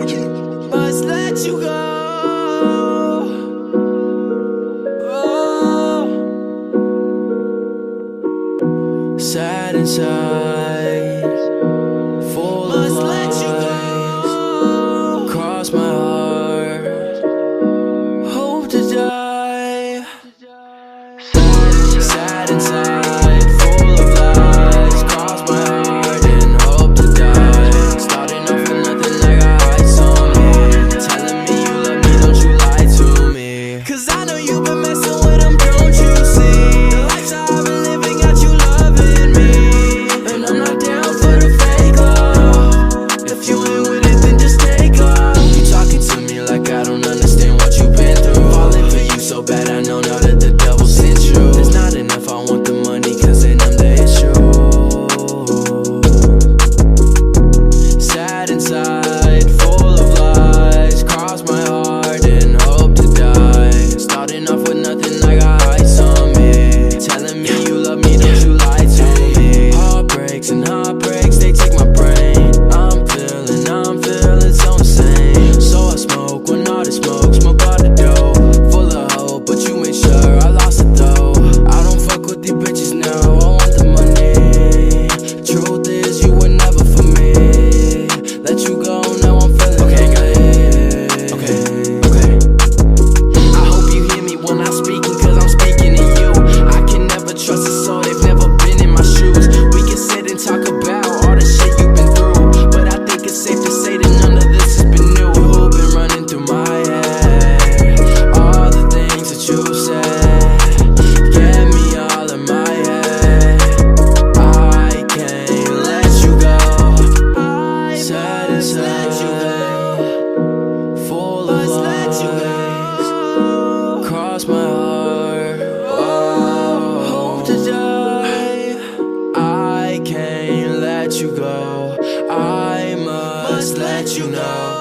Must let you go. Oh. Sad inside, full of lies. Cross my heart, hope to die. Sad inside, full of lies. Cross my heart and hope to die. Starting off with nothing like ice on me. Telling me you love me, don't you lie to me. 'Cause I know you've been messing with them, don't you see? The lifestyle I've been living got you loving me. And I'm not down for the fake love. If you ain't with it, then just take off. You talking to me like I don't understand what you've been through. Falling for you so bad, I know now that the devil sent you. It's not enough, I want the money, 'cause ain't I'm the issue. Sad inside, full of lies. Cross my heart and hope to die. Starting off with nothing, I got ice on me. Telling me you love me, don't you lie to me. Heartbreaks and heartbreaks, they take my brain. I'm feeling so insane. So I smoke when all the smoke all the dough. Full of hope, but you made sure I lost it though. I don't fuck with these bitches now, I want the money. Truth is, you were never for me. Let you go, now I'm feeling okay. I hope you hear me when I'm speaking, 'cause I'm speaking to you. I can never trust a soul, they've never been in my shoes. We can sit and talk about all the shit you've been through, but I think it's safe to say that none of this has been new. You've been running through my head, all the things that you said, get me all in my head. I can't let you go. Sad inside, full of lies. Cross my heart, hope to die. I can't let you go. I must let you know.